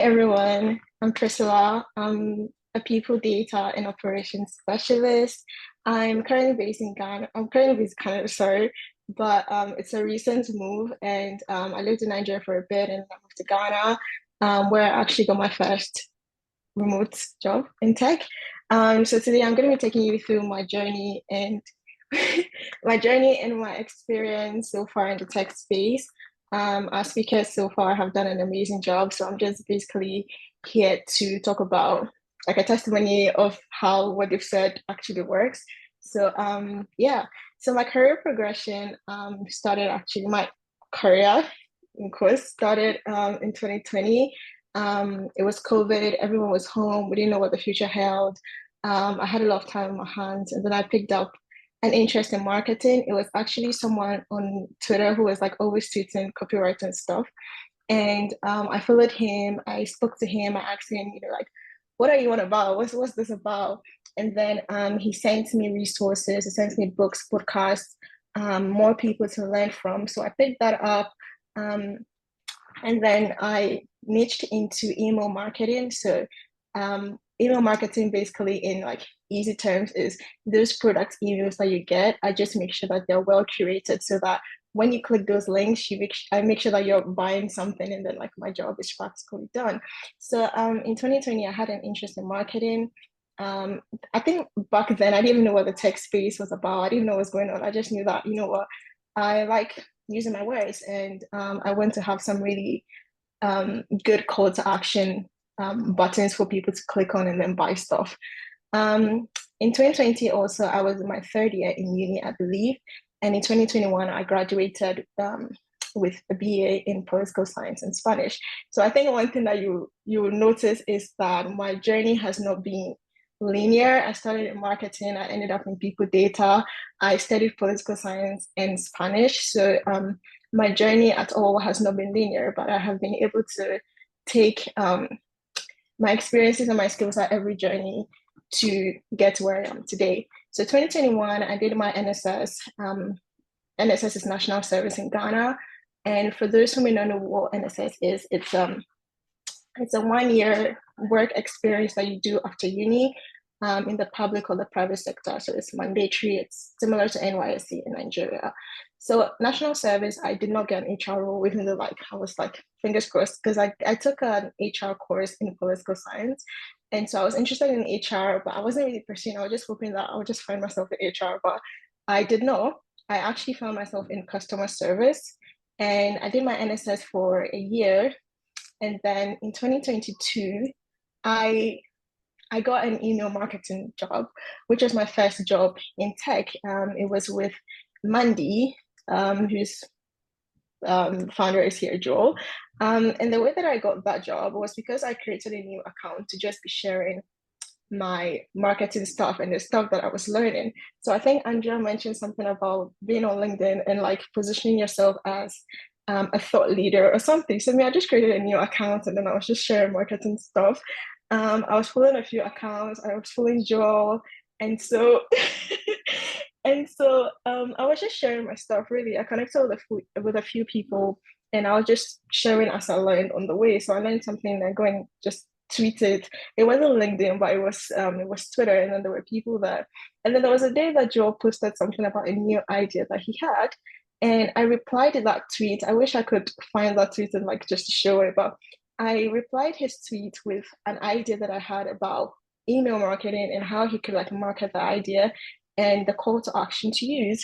Everyone. I'm Priscilla. I'm a people data and operations specialist. I'm currently based in Ghana. I'm currently based in Canada, sorry, but it's a recent move, and I lived in Nigeria for a bit, and I moved to Ghana, where I actually got my first remote job in tech. So today I'm going to be taking you through my journey and my experience so far in the tech space. Our speakers so far have done an amazing job. So I'm just basically here to talk about like a testimony of how what they've said actually works. So yeah, so my career progression started actually my career in course started in 2020. It was COVID, everyone was home, we didn't know what the future held. I had a lot of time on my hands, and then I picked up an interest in marketing. It was actually someone on Twitter who was like always tweeting copyright and stuff. And I followed him, I spoke to him, I asked him, like, what are you on about? What's this about? And then he sent me resources, he sent me books, podcasts, more people to learn from. So I picked that up. Um, and then I niched into email marketing. So email marketing basically in like easy terms is those product emails that you get. I just make sure that they're well curated so that when you click those links, I make sure that you're buying something, and then like my job is practically done. So in 2020, I had an interest in marketing. Um, I think back then I didn't even know what the tech space was about. I didn't know what was going on. I just knew that, you know what, I like using my words, and I want to have some really good call to action buttons for people to click on and then buy stuff. Um, in 2020, also, I was in my third year in uni, I believe. And in 2021, I graduated with a BA in political science and Spanish. So I think one thing that you will notice is that my journey has not been linear. I started in marketing, I ended up in people data. I studied political science and Spanish. So my journey at all has not been linear, but I have been able to take my experiences and my skills at every journey to get to where I am today. So 2021, I did my NSS. NSS is National Service in Ghana. And for those who may not know what NSS is, it's a 1 year work experience that you do after uni in the public or the private sector. So it's mandatory. It's similar to NYSC in Nigeria. So national service, I did not get an HR role, even though like I was like fingers crossed because I took an HR course in political science. And so I was interested in HR, but I wasn't really pursuing. I was just hoping that I would just find myself in HR, but I did not. I actually found myself in customer service, and I did my NSS for a year, and then in 2022, I I got an email marketing job, which was my first job in tech. It was with Mandy, whose founder is here, Joel. And the way that I got that job was because I created a new account to just be sharing my marketing stuff and the stuff that I was learning. So I think Andrea mentioned something about being on LinkedIn and like positioning yourself as a thought leader or something. So I just created a new account, and then I was just sharing marketing stuff. I was following a few accounts. I was following Joel, and so I was just sharing my stuff. Really, I connected with a few people, and I was just sharing as I learned on the way. So I learned something and going just tweet it. It wasn't LinkedIn, but it was Twitter, and then there were people there. And then there was a day that Joel posted something about a new idea that he had, and I replied to that tweet. I wish I could find that tweet and like just show it, but I replied his tweet with an idea that I had about email marketing and how he could like market the idea and the call to action to use.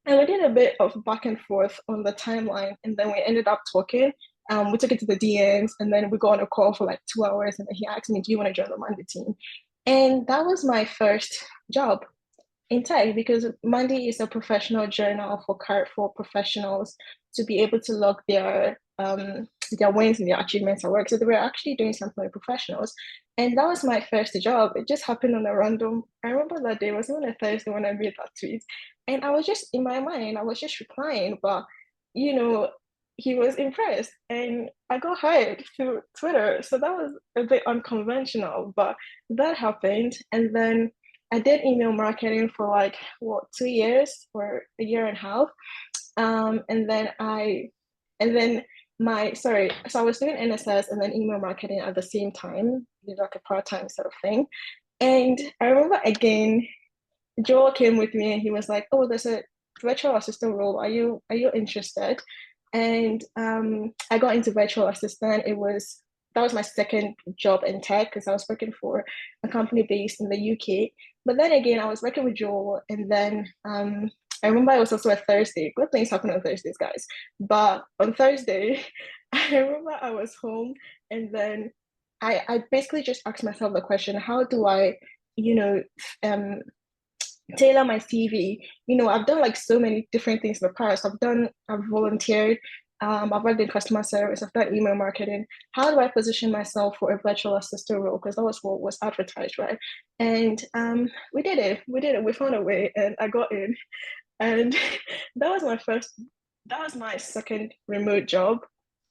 And we did a bit of back and forth on the timeline, and then we ended up talking. We took it to the DMs, and then we got on a call for like 2 hours, and then he asked me, "Do you want to join the Monday team?" And that was my first job in tech, because Monday is a professional journal for professionals to be able to log their wins and their achievements at work. So they were actually doing something with professionals. And that was my first job. It just happened on a random. I remember that day, it was on a Thursday when I made that tweet. And I was just in my mind, I was just replying, but you know, he was impressed and I got hired through Twitter. So that was a bit unconventional, but that happened. And then I did email marketing for like what 2 years or a year and a half. And then so I was doing NSS and then email marketing at the same time, like a part-time sort of thing. And I remember again, Joel came with me and he was like, "Oh, there's a virtual assistant role. Are you interested?" And I got into virtual assistant. That was my second job in tech because I was working for a company based in the UK. But then again, I was working with Joel, and then I remember it was also a Thursday. Good things happen on Thursdays, guys. But on Thursday, I remember I was home, and then I basically just asked myself the question, how do I, you know, um tailor my CV. I've done like so many different things in the past. I've volunteered, I've worked in customer service, I've done email marketing. How do I position myself for a virtual assistant role? Because that was what was advertised, right? And we did it. We found a way, and I got in. And that was that was my second remote job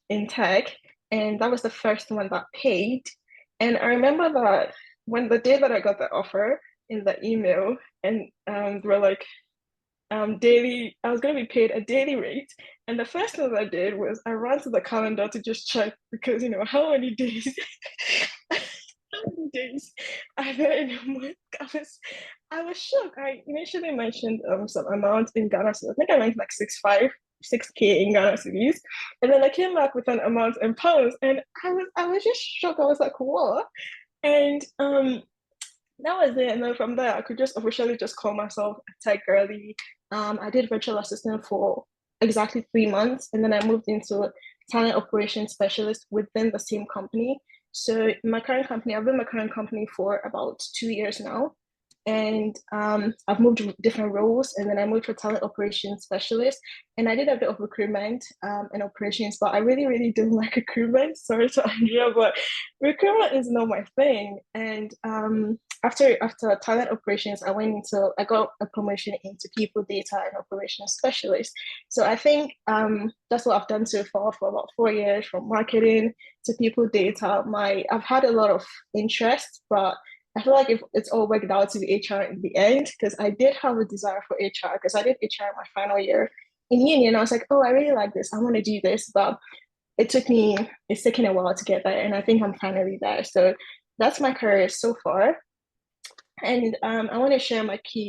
in tech, and that was the first one that paid. And I remember that when the day that I got the offer in the email, and they were like, daily, I was going to be paid a daily rate. And the first thing that I did was I ran to the calendar to just check because, how many days, how many days are there in a month? I was shocked. I initially mentioned some amount in Ghana, so I think I meant like 6K in Ghana cities, and then I came back with an amount in pounds, and I was just shocked. I was like, what? And that was it. And then from there, I could just officially just call myself a tech girly. I did virtual assistant for exactly 3 months, and then I moved into talent operations specialist within the same company. So my current company, I've been in my current company for about 2 years now, and I've moved to different roles, and then I moved to talent operations specialist, and I did a bit of recruitment and operations, but I really, really don't like recruitment. Sorry to Andrea, but recruitment is not my thing. And after talent operations, I got a promotion into people data and operations specialist. So I think that's what I've done so far for about 4 years, from marketing to people data. I've had a lot of interest, but I feel like if it's all worked out to the HR in the end, because I did have a desire for HR, because I did HR in my final year in uni, and I was like, oh, I really like this. I want to do this, but it's taken a while to get there, and I think I'm finally there. So that's my career so far. And I want to share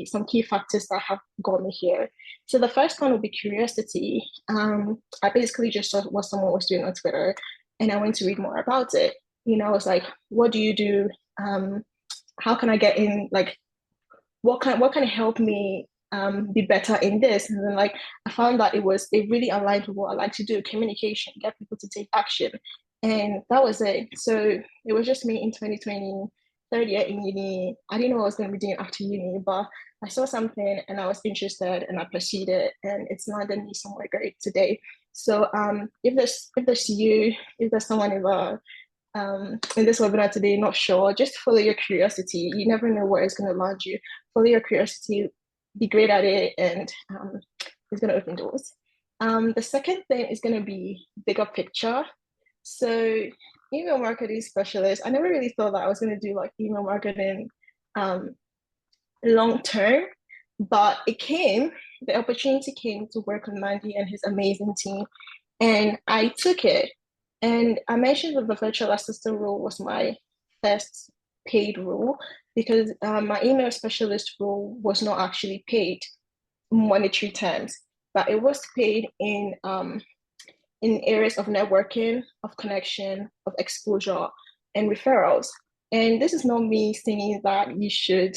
some key factors that have got me here. So the first one will be curiosity. I basically just saw what someone was doing on Twitter, and I went to read more about it. I was like, what do you do? How can I get in? Like, what can help me be better in this? And then like I found that it really aligned with what I like to do: communication, get people to take action, and that was it. So it was just me in 2020, third year in uni. I didn't know what I was going to be doing after uni, but I saw something and I was interested and I pursued it, and it's landed me somewhere great today. So if there's someone in this webinar today, not sure, just follow your curiosity. You never know where it's going to land you. Follow your curiosity, be great at it, and it's going to open doors. The second thing is going to be bigger picture. So, email marketing specialist, I never really thought that I was going to do like email marketing long term, but the opportunity came to work with Mandy and his amazing team, and I took it. And I mentioned that the virtual assistant role was my first paid role because my email specialist role was not actually paid monetary terms, but it was paid in areas of networking, of connection, of exposure, and referrals. And this is not me saying that you should,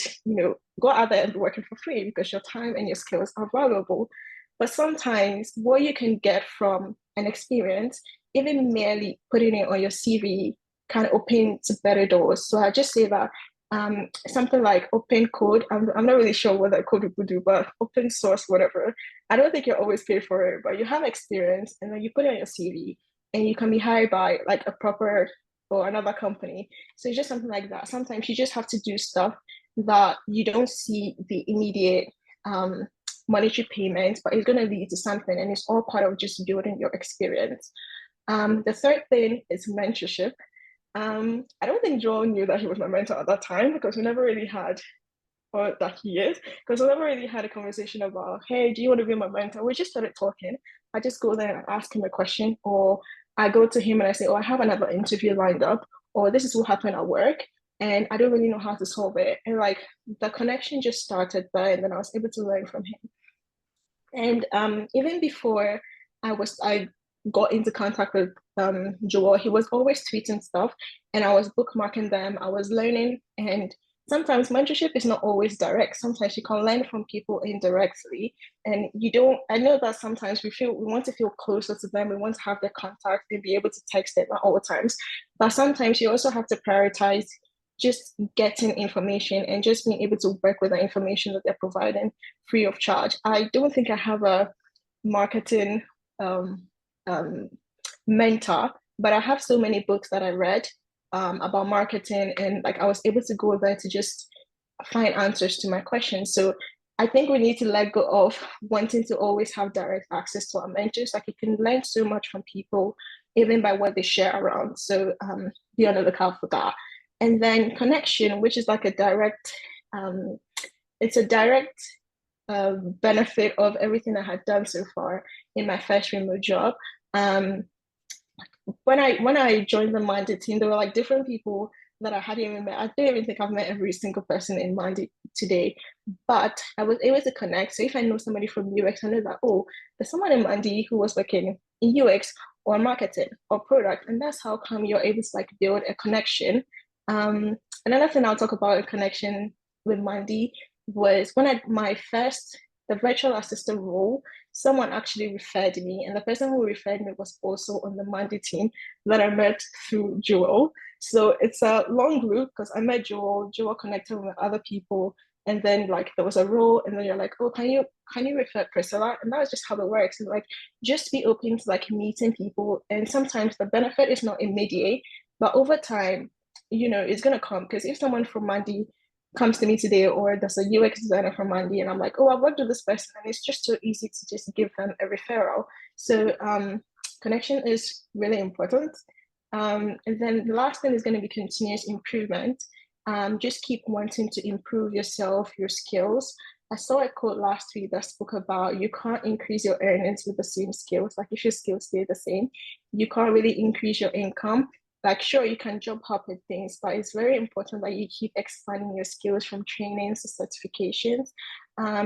go out there and be working for free, because your time and your skills are valuable. But sometimes what you can get from an experience, even merely putting it on your CV, can open to better doors. So I just say that something like open code, I'm not really sure what that code people do, but open source, whatever. I don't think you're always paid for it, but you have experience and then you put it on your CV, and you can be hired by like a proper or another company. So it's just something like that. Sometimes you just have to do stuff that you don't see the immediate monetary payments, but it's going to lead to something, and it's all part of just building your experience. The third thing is mentorship. I don't think Joel knew that he was my mentor at that time, because we never really had, or that he is, because we never really had a conversation about, hey, do you want to be my mentor? We just started talking. I just go there and ask him a question, or I go to him and I say, oh, I have another interview lined up, or this is what happened at work, and I don't really know how to solve it. And like the connection just started there, and then I was able to learn from him. And even before I got into contact with Joel, he was always tweeting stuff, and I was bookmarking them. I was learning, and sometimes mentorship is not always direct. Sometimes you can learn from people indirectly, and you don't. I know that sometimes we want to feel closer to them. We want to have their contact and be able to text them at all times, but sometimes you also have to prioritize just getting information and just being able to work with the information that they're providing free of charge. I don't think I have a marketing um, um, mentor, but I have so many books that I read about marketing, and like I was able to go there to just find answers to my questions. So I think we need to let go of wanting to always have direct access to our mentors. Like you can learn so much from people, even by what they share around. So be on the lookout for that. And then connection, which is like a direct, it's a direct benefit of everything I had done so far in my first remote job. Um, when I joined the Mindy team, there were like different people that I hadn't even met. I don't even think I've met every single person in Mindy today, but I was able to connect. So if I know somebody from UX, I know that, oh, there's someone in Mindy who was working in UX or marketing or product, and that's how come you're able to like build a connection. Another thing I'll talk about in connection with Mindy was when I my first the virtual assistant role, someone actually referred me, and the person who referred me was also on the Mandy team that I met through Joel. So it's a long route because I met Joel, Joel connected with other people, and then like there was a role, and then you're like, oh, can you refer Priscilla? And that was just how it works. And like just be open to like meeting people, and sometimes the benefit is not immediate, but over time, it's gonna come because if someone from Mandy comes to me today, or there's a UX designer from Mandy, and I'm like, oh, I've worked with this person, and it's just so easy to just give them a referral. So connection is really important. And then the last thing is going to be continuous improvement. Just keep wanting to improve yourself, your skills. I saw a quote last week that spoke about you can't increase your earnings with the same skills. Like if your skills stay the same, you can't really increase your income. Like sure, you can job hop with things, but it's very important that you keep expanding your skills from trainings to certifications.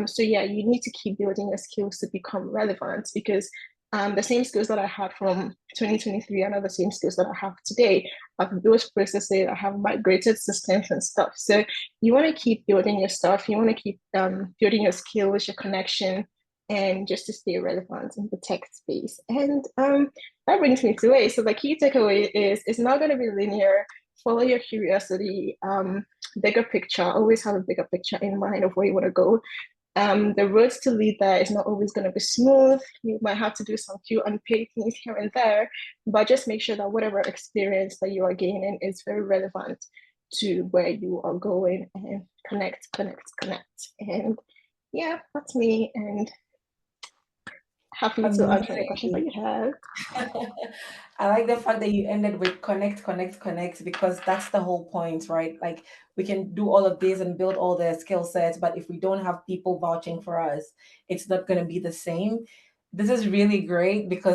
So yeah, you need to keep building your skills to become relevant, because the same skills that I had from 2023 are not the same skills that I have today. I've built processes, I have migrated systems and stuff. So you want to keep building your stuff, you want to keep building your skills, your connection, and just to stay relevant in the tech space. And that brings me to it. So the key takeaway is it's not going to be linear. Follow your curiosity, bigger picture. Always have a bigger picture in mind of where you want to go. The roads to lead there is not always going to be smooth. You might have to do some few unpaid things here and there, but just make sure that whatever experience that you are gaining is very relevant to where you are going, and connect, connect, connect. And yeah, that's me. And happy to answer any questions that Amazing. you have. I like the fact that you ended with connect, connect, connect, because that's the whole point, right? Like we can do all of this and build all the skill sets, but if we don't have people vouching for us, it's not going to be the same. This is really great because